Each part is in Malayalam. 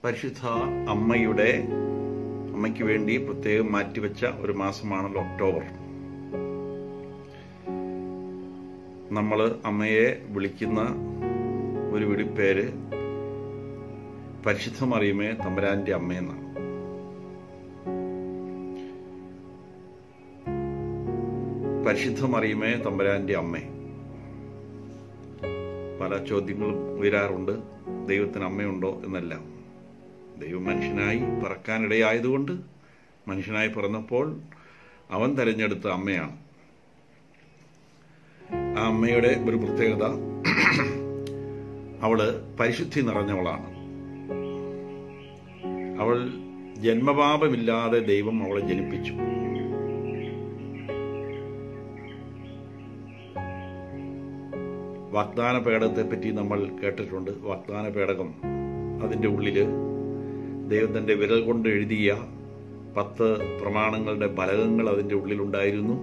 പരിശുദ്ധ അമ്മയ്ക്ക് വേണ്ടി പ്രത്യേകം മാറ്റിവെച്ച ഒരു മാസമാണല്ലോ ഒക്ടോബർ. നമ്മൾ അമ്മയെ വിളിക്കുന്ന ഒരു വിളിപ്പേര് പരിശുദ്ധ മറിയമേ തമ്പുരാന്റെ അമ്മയെന്നാണ്. പരിശുദ്ധ മറിയമേ തമ്പുരാന്റെ അമ്മ. പല ചോദ്യങ്ങളും ഉയരാറുണ്ട്. ദൈവത്തിന് അമ്മയുണ്ടോ എന്നെല്ലാം. ദൈവം മനുഷ്യനായി പിറക്കാനിടയായതുകൊണ്ട് മനുഷ്യനായി പിറന്നപ്പോൾ അവൻ തെരഞ്ഞെടുത്ത അമ്മയാണ്. ആ അമ്മയുടെ ഒരു പ്രത്യേകത, അവള് പരിശുദ്ധി നിറഞ്ഞവളാണ്. അവൾ ജന്മപാപമില്ലാതെ ദൈവം അവളെ ജനിപ്പിച്ചു. വാഗ്ദാന പേടകത്തെ പറ്റി നമ്മൾ കേട്ടിട്ടുണ്ട്. വാഗ്ദാന പേടകം, അതിൻ്റെ ഉള്ളില് ദൈവത്തിന്റെ വിരൽ കൊണ്ട് എഴുതിയ 10 പ്രമാണങ്ങളുടെ ഫലകങ്ങൾ അതിൻ്റെ ഉള്ളിലുണ്ടായിരുന്നു.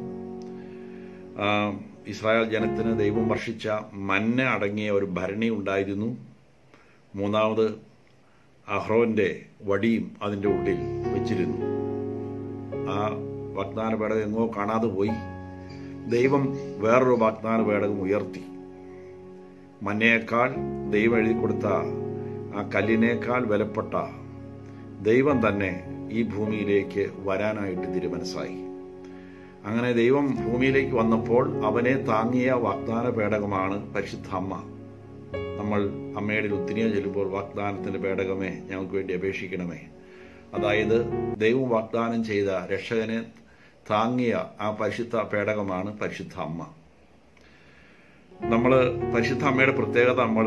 ഇസ്രായേൽ ജനത്തിന് ദൈവം വർഷിച്ച മന്ന അടങ്ങിയ ഒരു ഭരണി ഉണ്ടായിരുന്നു. മൂന്നാമത് അഹ്റോന്റെ വടിയും അതിൻ്റെ ഉള്ളിൽ വെച്ചിരുന്നു. ആ വാഗ്ദാന പേടകം എങ്ങോ കാണാതെ പോയി. ദൈവം വേറൊരു വാഗ്ദാന പേടകം ഉയർത്തി. മന്നയേക്കാൾ ദൈവം എഴുതി കൊടുത്ത ആ കല്ലിനേക്കാൾ വിലപ്പെട്ട ദൈവം തന്നെ ഈ ഭൂമിയിലേക്ക് വരാനായിട്ട് തിരുമനസ്സായി. അങ്ങനെ ദൈവം ഭൂമിയിലേക്ക് വന്നപ്പോൾ അവനെ താങ്ങിയ വാഗ്ദാന പേടകമാണ് പരിശുദ്ധ അമ്മ. നമ്മൾ അമ്മയുടെ ഉത്തിനിയ ചെല്ലുമ്പോൾ വാഗ്ദാനത്തിന്റെ പേടകമേ ഞങ്ങൾക്ക് വേണ്ടി അപേക്ഷിക്കണമേ. അതായത് ദൈവം വാഗ്ദാനം ചെയ്ത രക്ഷകനെ താങ്ങിയ ആ പരിശുദ്ധ പേടകമാണ് പരിശുദ്ധ അമ്മ. നമ്മൾ പരിശുദ്ധ അമ്മയുടെ പ്രത്യേകത നമ്മൾ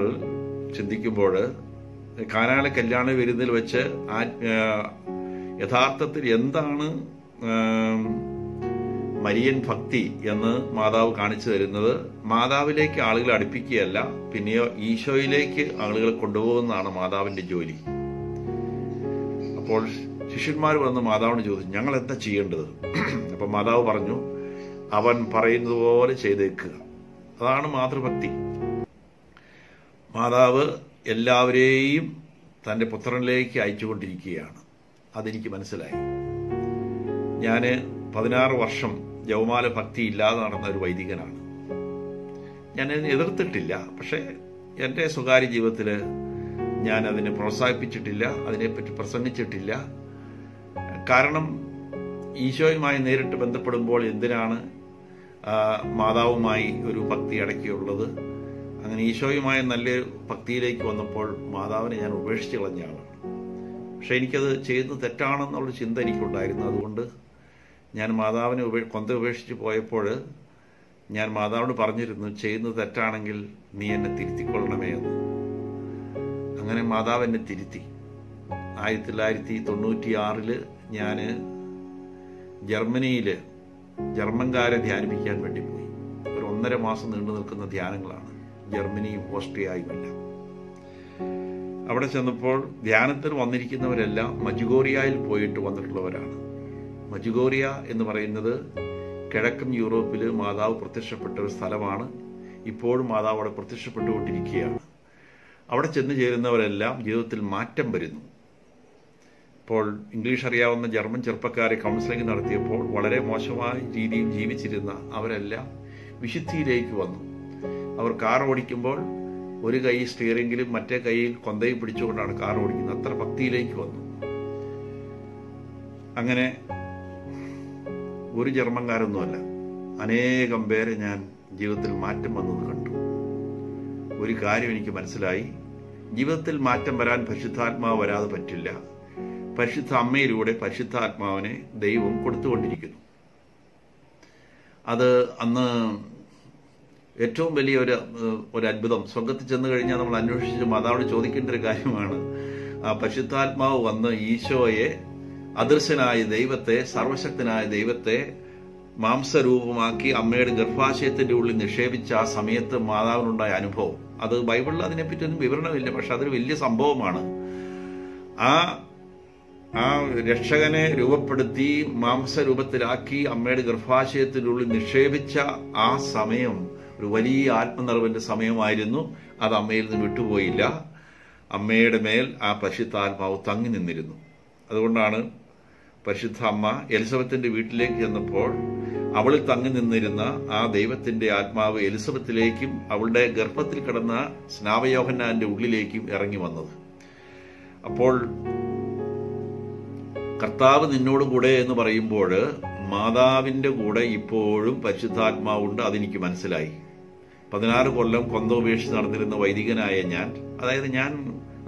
ചിന്തിക്കുമ്പോൾ, കാനായിലെ കല്യാണ വിരുന്നിൽ വെച്ച് യഥാർത്ഥത്തിൽ എന്താണ് മരിയൻ ഭക്തി എന്ന് മാതാവ് കാണിച്ചു തരുന്നത്, മാതാവിലേക്ക് ആളുകളെ അടുപ്പിക്കുകയല്ല, പിന്നെയോ ഈശോയിലേക്ക് ആളുകളെ കൊണ്ടുപോകുന്നതാണ് മാതാവിന്റെ ജോലി. അപ്പോൾ ശിഷ്യന്മാർ വന്ന് മാതാവിന് ചോദിച്ചു, ഞങ്ങൾ എന്താ ചെയ്യേണ്ടത്? അപ്പൊ മാതാവ് പറഞ്ഞു, അവൻ പറയുന്നത് പോലെ ചെയ്തേക്കുക. അതാണ് മാതൃഭക്തി. മാതാവ് എല്ലാവരെയും തൻ്റെ പുത്രനിലേക്ക് അയച്ചുകൊണ്ടിരിക്കുകയാണ്. അതെനിക്ക് മനസ്സിലായി. ഞാൻ 16 വർഷം ജപമാല ഭക്തി ഇല്ലാതെ നടന്ന ഒരു വൈദികനാണ്. ഞാൻ എതിർത്തിട്ടില്ല, പക്ഷേ എൻ്റെ സ്വകാര്യ ജീവിതത്തിൽ ഞാൻ അതിനെ പ്രോത്സാഹിപ്പിച്ചിട്ടില്ല, അതിനെപ്പറ്റി പ്രസംഗിച്ചിട്ടില്ല. കാരണം ഈശോയുമായി നേരിട്ട് ബന്ധപ്പെടുമ്പോൾ എന്തിനാണ് മാതാവുമായി ഒരു ഭക്തി അടക്കിയുള്ളത്? അങ്ങനെ ഈശോയുമായ നല്ല ഭക്തിയിലേക്ക് വന്നപ്പോൾ മാതാവിനെ ഞാൻ ഉപേക്ഷിച്ച് കളഞ്ഞ ആളാണ്. പക്ഷെ എനിക്കത് ചെയ്യുന്നത് തെറ്റാണെന്നുള്ളൊരു ചിന്ത എനിക്കുണ്ടായിരുന്നു. അതുകൊണ്ട് ഞാൻ മാതാവിനെ ഉപേക്ഷിച്ച് പോയപ്പോൾ ഞാൻ മാതാവിനോട് പറഞ്ഞിരുന്നു, ചെയ്യുന്നത് തെറ്റാണെങ്കിൽ നീ എന്നെ തിരുത്തിക്കൊള്ളണമേ എന്ന്. അങ്ങനെ മാതാവ് എന്നെ തിരുത്തി. 1996 ഞാൻ ജർമ്മനിയിൽ ജർമ്മൻകാരെ ധ്യാനിപ്പിക്കാൻ വേണ്ടി പോയി. ഒരു 1.5 മാസം നീണ്ടു നിൽക്കുന്ന ധ്യാനങ്ങളാണ്, ജർമ്മനിയും ഓസ്ട്രിയയുമെല്ലാം. അവിടെ ചെന്നപ്പോൾ ധ്യാനത്തിന് വന്നിരിക്കുന്നവരെല്ലാം മജുഗോറിയയിൽ പോയിട്ട് വന്നിട്ടുള്ളവരാണ്. മജുഗോറിയ എന്ന് പറയുന്നത് കിഴക്കൻ യൂറോപ്പിൽ മാതാവ് പ്രത്യക്ഷപ്പെട്ട ഒരു സ്ഥലമാണ്. ഇപ്പോഴും മാതാവ് അവിടെ പ്രത്യക്ഷപ്പെട്ടുകൊണ്ടിരിക്കുകയാണ്. അവിടെ ചെന്ന് ചേരുന്നവരെല്ലാം ജീവിതത്തിൽ മാറ്റം വരുന്നു. ഇപ്പോൾ ഇംഗ്ലീഷ് അറിയാവുന്ന ജർമ്മൻ ചെറുപ്പക്കാരെ കൗൺസിലിംഗ് നടത്തിയപ്പോൾ വളരെ മോശമായ രീതിയിൽ ജീവിച്ചിരുന്ന അവരെല്ലാം വിശുദ്ധിയിലേക്ക് വന്നു. അവർ കാർ ഓടിക്കുമ്പോൾ ഒരു കൈ സ്റ്റിയറിംഗിലും മറ്റേ കൈയിൽ കൊന്തയും പിടിച്ചുകൊണ്ടാണ് കാർ ഓടിക്കുന്നത്. അത്ര ഭക്തിയിലേക്ക് വന്നു. അങ്ങനെ ഒരു ജർമ്മൻകാരൊന്നുമല്ല, അനേകം പേരെ ഞാൻ ജീവിതത്തിൽ മാറ്റം വന്നത് കണ്ടു. ഒരു കാര്യം എനിക്ക് മനസ്സിലായി, ജീവിതത്തിൽ മാറ്റം വരാൻ പരിശുദ്ധാത്മാവ് വരാതെ പറ്റില്ല. പരിശുദ്ധ അമ്മയിലൂടെ പരിശുദ്ധാത്മാവിനെ ദൈവം കൊടുത്തുകൊണ്ടിരിക്കുന്നു. അത് അന്ന് ഏറ്റവും വലിയ ഒരു അത്ഭുതം. സ്വർഗത്തിൽ ചെന്ന് കഴിഞ്ഞാൽ നമ്മൾ അന്വേഷിച്ച് മാതാവിനോട് ചോദിക്കേണ്ട ഒരു കാര്യമാണ്. ആ പരിശുദ്ധാത്മാവ് വന്ന് ഈശോയെ, അദൃശ്യനായ ദൈവത്തെ, സർവശക്തനായ ദൈവത്തെ മാംസരൂപമാക്കി അമ്മയുടെ ഗർഭാശയത്തിന്റെ ഉള്ളിൽ നിക്ഷേപിച്ച ആ സമയത്ത് മാതാവിനുണ്ടായ അനുഭവം. അത് ബൈബിളിൽ അതിനെപ്പറ്റിയൊന്നും വിവരണമില്ല, പക്ഷെ അതൊരു വലിയ സംഭവമാണ്. ആ രക്ഷകനെ രൂപപ്പെടുത്തി മാംസരൂപത്തിലാക്കി അമ്മയുടെ ഗർഭാശയത്തിനുള്ളിൽ നിക്ഷേപിച്ച ആ സമയം ഒരു വലിയ ആത്മനിറവിന്റെ സമയമായിരുന്നു. അത് അമ്മയിൽ നിന്ന് വിട്ടുപോയില്ല. അമ്മയുടെ മേൽ ആ പരിശുദ്ധാത്മാവ് തങ്ങി നിന്നിരുന്നു. അതുകൊണ്ടാണ് പരിശുദ്ധ അമ്മ എലിസബത്തിന്റെ വീട്ടിലേക്ക് ചെന്നപ്പോൾ അവളിൽ തങ്ങി നിന്നിരുന്ന ആ ദൈവത്തിന്റെ ആത്മാവ് എലിസബത്തിലേക്കും അവളുടെ ഗർഭത്തിൽ കിടന്ന സ്നാപയോഹന്നാന്റെ ഉള്ളിലേക്കും ഇറങ്ങി വന്നത്. അപ്പോൾ കർത്താവ് നിന്നോട് കൂടെ എന്ന് പറയുമ്പോൾ മാതാവിന്റെ കൂടെ ഇപ്പോഴും പരിശുദ്ധാത്മാവുണ്ട്. അതെനിക്ക് മനസ്സിലായി. 16 കൊല്ലം കൊന്ത ഉപേക്ഷിച്ച് നടന്നിരുന്ന വൈദികനായ ഞാൻ, അതായത് ഞാൻ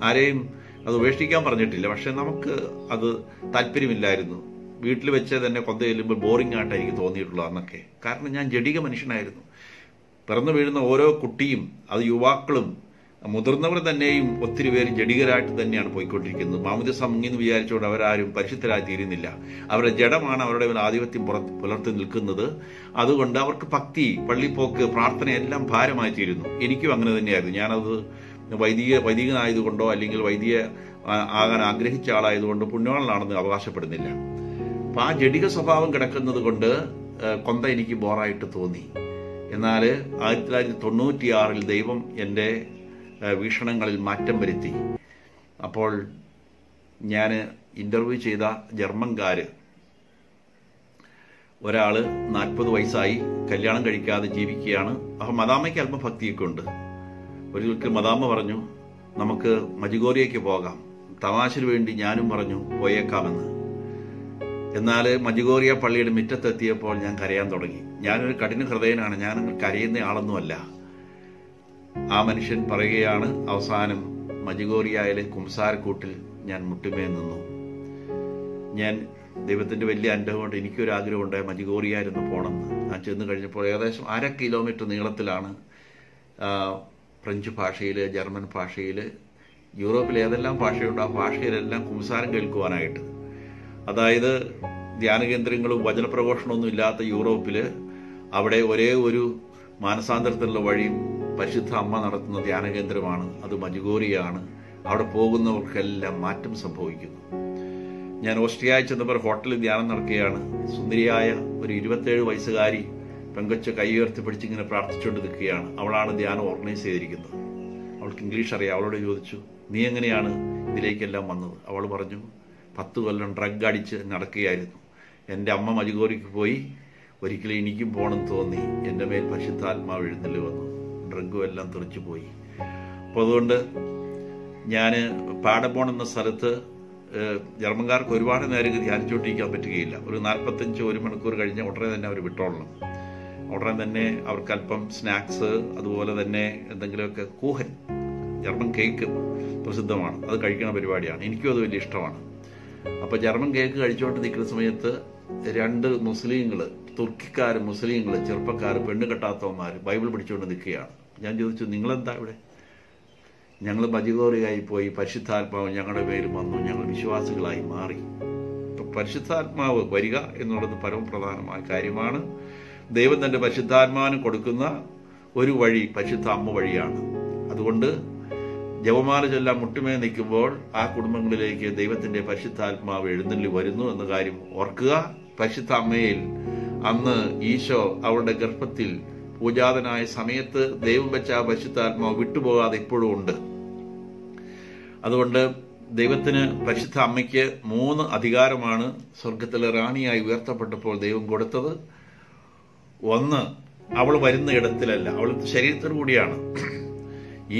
ആരെയും അത് ഉപേക്ഷിക്കാൻ പറഞ്ഞിട്ടില്ല, പക്ഷെ നമുക്ക് അത് താല്പര്യമില്ലായിരുന്നു. വീട്ടിൽ വെച്ച് തന്നെ കൊന്ത ചെല്ലുമ്പോൾ ബോറിംഗ് ആയിട്ട് എനിക്ക് തോന്നിയിട്ടുള്ളത് അന്നൊക്കെ. കാരണം ഞാൻ ജഡിക മനുഷ്യനായിരുന്നു. പിറന്നു വീഴുന്ന ഓരോ കുട്ടിയും, അത് യുവാക്കളും മുതിർന്നവർ തന്നെയും ഒത്തിരി പേര് ജഡികരായിട്ട് തന്നെയാണ് പോയിക്കൊണ്ടിരിക്കുന്നത്. മാമുദിസ മുങ്ങിന്ന് വിചാരിച്ചുകൊണ്ട് അവരാരും പരിശുദ്ധരായി തീരുന്നില്ല. അവരുടെ ജഡമാണ് അവരുടെ ആധിപത്യം പുലർത്തി നിൽക്കുന്നത്. അതുകൊണ്ട് അവർക്ക് ഭക്തി, പള്ളിപ്പോക്ക്, പ്രാർത്ഥന എല്ലാം ഭാരമായി തീരുന്നു. എനിക്കും അങ്ങനെ തന്നെയായിരുന്നു. ഞാനത് വൈദികനായതുകൊണ്ടോ അല്ലെങ്കിൽ വൈദിക ആകാൻ ആഗ്രഹിച്ച ആളായതുകൊണ്ടോ പുണ്യവാളനാണെന്ന് അവകാശപ്പെടുന്നില്ല. അപ്പം ആ ജഡിക സ്വഭാവം കിടക്കുന്നത് കൊണ്ട് കൊന്ത എനിക്ക് ബോറായിട്ട് തോന്നി. എന്നാൽ 1996 ദൈവം എൻ്റെ വീക്ഷണങ്ങളിൽ മാറ്റം വരുത്തി. അപ്പോൾ ഞാൻ ഇന്റർവ്യൂ ചെയ്ത ജർമ്മൻകാര് ഒരാള് 40 വയസ്സായി, കല്യാണം കഴിക്കാതെ ജീവിക്കുകയാണ്. അപ്പം മദാമയ്ക്ക് അല്പം ഭക്തിയൊക്കെ ഉണ്ട്. ഒരിക്കൽ മദാമ പറഞ്ഞു, നമുക്ക് മജിഗോറിയയ്ക്ക് പോകാം. തമാശന് വേണ്ടി ഞാനും പറഞ്ഞു പോയേക്കാമെന്ന്. എന്നാൽ മജിഗോറിയ പള്ളിയുടെ മുറ്റത്തെത്തിയപ്പോൾ ഞാൻ കരയാൻ തുടങ്ങി. ഞാനൊരു കഠിന ഹൃദയനാണ്, ഞാൻ കരയുന്ന ആളൊന്നുമല്ല. ആ മനുഷ്യൻ പറയുകയാണ്, അവസാനം മജിഗോറിയയിലെ കുംസാരക്കൂട്ടിൽ ഞാൻ മുട്ടുമേ നിന്നു. ഞാൻ ദൈവത്തിന്റെ വലിയ അനുഗ്രഹം കൊണ്ട് എനിക്കൊരു ആഗ്രഹമുണ്ട് മജിഗോറിയായിരുന്നു പോകണമെന്ന്. ഞാൻ ചെന്ന് കഴിഞ്ഞപ്പോൾ ഏകദേശം 1/2 കിലോമീറ്റർ നീളത്തിലാണ് ഫ്രഞ്ച് ഭാഷയിൽ, ജർമ്മൻ ഭാഷയിൽ, യൂറോപ്പിൽ ഏതെല്ലാം ഭാഷയുണ്ടോ ആ ഭാഷയിലെല്ലാം കുംസാരം കേൾക്കുവാനായിട്ട്. അതായത് ധ്യാനകേന്ദ്രങ്ങളും വചനപ്രഘോഷണമൊന്നും ഇല്ലാത്ത യൂറോപ്പിൽ അവിടെ ഒരേ ഒരു മാനസാന്തരത്തിനുള്ള വഴിയും പരിശുദ്ധ അമ്മ നടത്തുന്ന ധ്യാനകേന്ദ്രമാണ്. അത് മജിഗോറിയാണ്. അവിടെ പോകുന്നവർക്കെല്ലാം മാറ്റം സംഭവിക്കുന്നു. ഞാൻ ഓസ്ട്രിയയിൽ ചെന്നപ്പോൾ ഹോട്ടലിൽ ധ്യാനം നടക്കുകയാണ്. സുന്ദരിയായ ഒരു 27 വയസ്സുകാരി പെങ്കൊച്ച കൈ ഉയർത്തി പിടിച്ചിങ്ങനെ പ്രാർത്ഥിച്ചുകൊണ്ട് നിൽക്കുകയാണ്. അവളാണ് ധ്യാനം ഓർഗനൈസ് ചെയ്തിരിക്കുന്നത്. അവൾക്ക് ഇംഗ്ലീഷ് അറിയാം. അവളോട് ചോദിച്ചു, നീ എങ്ങനെയാണ് ഇതിലേക്കെല്ലാം വന്നത്? അവൾ പറഞ്ഞു, 10 കൊല്ലം ഡ്രഗ് അടിച്ച് നടക്കുകയായിരുന്നു. എൻ്റെ അമ്മ മജിഗോറിക്ക് പോയി, ഒരിക്കലും എനിക്കും പോകണമെന്ന് തോന്നി. എൻ്റെ മേൽ പരിശുദ്ധാത്മാവ് എഴുന്നള്ളി വന്നു, ഡ്രഗും എല്ലാം തെറിച്ചു പോയി. അപ്പോൾ അതുകൊണ്ട് ഞാൻ പാടബോൺ എന്ന സ്ഥലത്ത് ജർമ്മൻകാർക്ക് ഒരുപാട് നേരം ധ്യാനിച്ചുകൊണ്ടിരിക്കാൻ പറ്റുകയില്ല. ഒരു 45-1 മണിക്കൂർ കഴിഞ്ഞ് ഉടനെ തന്നെ അവർ വിട്ടോളണം. ഉടനെ തന്നെ അവർക്ക് അല്പം സ്നാക്സ്, അതുപോലെ തന്നെ എന്തെങ്കിലുമൊക്കെ കൂഹൻ, ജർമ്മൻ കേക്ക് പ്രസിദ്ധമാണ്, അത് കഴിക്കുന്ന പരിപാടിയാണ്. എനിക്കും അത് വലിയ ഇഷ്ടമാണ്. അപ്പോൾ ജർമ്മൻ കേക്ക് കഴിച്ചുകൊണ്ട് നിൽക്കുന്ന സമയത്ത് 2 മുസ്ലിങ്ങൾ, തുർക്കിക്കാർ മുസ്ലിങ്ങൾ, ചെറുപ്പക്കാർ, പെണ്ണ് കെട്ടാത്തവന്മാർ ബൈബിൾ പിടിച്ചുകൊണ്ട് നിൽക്കുകയാണ്. ഞാൻ ചോദിച്ചു, നിങ്ങളെന്താ ഇവിടെ? ഞങ്ങൾ മജിഗോറിയായി പോയി, പരിശുദ്ധാത്മാവ് ഞങ്ങളുടെ പേര് വന്നു, ഞങ്ങൾ വിശ്വാസികളായി മാറി. ഇപ്പം പരിശുദ്ധാത്മാവ് വരിക എന്നുള്ളത് പരമപ്രധാനമായ കാര്യമാണ്. ദൈവം തന്റെ പരിശുദ്ധാത്മാവിന് കൊടുക്കുന്ന ഒരു വഴി പരിശുദ്ധ അമ്മ വഴിയാണ്. അതുകൊണ്ട് ജപമാല ചൊല്ലാൻ മുട്ടുമേ നിൽക്കുമ്പോൾ ആ കുടുംബങ്ങളിലേക്ക് ദൈവത്തിന്റെ പരിശുദ്ധാത്മാവ് എഴുന്നള്ളി വരുന്നു എന്ന കാര്യം ഓർക്കുക. പരിശുദ്ധ അമ്മയിൽ അന്ന് ഈശോ അവളുടെ ഗർഭത്തിൽ പൂജാതനായ സമയത്ത് ദൈവം വെച്ച ആ പരിശുദ്ധാത്മാവ് വിട്ടുപോകാതെ ഇപ്പോഴും ഉണ്ട്. അതുകൊണ്ട് ദൈവത്തിന്, പരിശുദ്ധ അമ്മയ്ക്ക് 3 അധികാരമാണ് സ്വർഗത്തിലെ റാണിയായി ഉയർത്തപ്പെട്ടപ്പോൾ ദൈവം കൊടുത്തത്. 1, അവൾ വരുന്ന ഇടത്തിലല്ല, അവൾ ശരീരത്തോടു കൂടിയാണ്.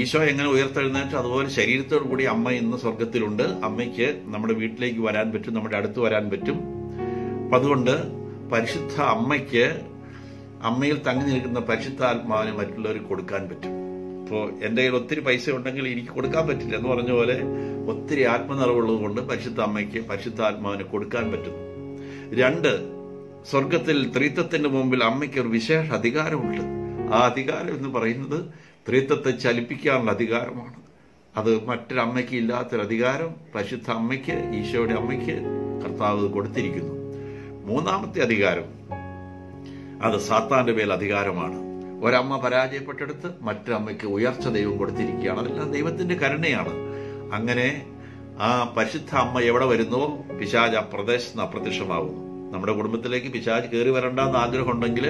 ഈശോ എങ്ങനെ ഉയർത്തെഴുന്നേറ്റോ അതുപോലെ ശരീരത്തോടു കൂടി അമ്മ ഇന്ന് സ്വർഗത്തിലുണ്ട്. അമ്മയ്ക്ക് നമ്മുടെ വീട്ടിലേക്ക് വരാൻ പറ്റും, നമ്മുടെ അടുത്ത് വരാൻ പറ്റും. അപ്പം അതുകൊണ്ട് പരിശുദ്ധ അമ്മയ്ക്ക്, അമ്മയിൽ തങ്ങി നിൽക്കുന്ന പരിശുദ്ധാത്മാവിനെ മറ്റുള്ളവർക്ക് കൊടുക്കാൻ പറ്റും. ഇപ്പോൾ എൻ്റെ കയ്യിൽ ഒത്തിരി പൈസ ഉണ്ടെങ്കിൽ എനിക്ക് കൊടുക്കാൻ പറ്റില്ല എന്ന് പറഞ്ഞ പോലെ ഒത്തിരി ആത്മനിറവുള്ളത് കൊണ്ട് പരിശുദ്ധ അമ്മയ്ക്ക് പരിശുദ്ധാത്മാവിനെ കൊടുക്കാൻ പറ്റുന്നു. 2, സ്വർഗത്തിൽ ത്രിത്വത്തിന്റെ മുമ്പിൽ അമ്മയ്ക്ക് ഒരു വിശേഷ അധികാരമുണ്ട്. ആ അധികാരം എന്ന് പറയുന്നത് ത്രിത്വത്തെ ചലിപ്പിക്കാനുള്ള അധികാരമാണ്. അത് മറ്റൊരമ്മയ്ക്ക് ഇല്ലാത്തൊരു അധികാരം പരിശുദ്ധ അമ്മയ്ക്ക്, ഈശോയുടെ അമ്മയ്ക്ക് കർത്താവ് കൊടുത്തിരിക്കുന്നു. 3ാമത്തെ അധികാരം അത് സാത്താന്റെ മേൽ അധികാരമാണ്. ഒരമ്മ പരാജയപ്പെട്ടെടുത്ത് മറ്റൊരമ്മയ്ക്ക് ഉയർച്ച ദൈവം കൊടുത്തിരിക്കുകയാണ്. അതെല്ലാം ദൈവത്തിന്റെ കരുണയാണ്. അങ്ങനെ ആ പരിശുദ്ധ അമ്മ എവിടെ വരുന്നുവോ പിശാച് ആ പ്രദേശത്ത് അപ്രത്യക്ഷമാകുന്നു. നമ്മുടെ കുടുംബത്തിലേക്ക് പിശാച് കയറി വരണ്ടെന്ന് ആഗ്രഹമുണ്ടെങ്കിൽ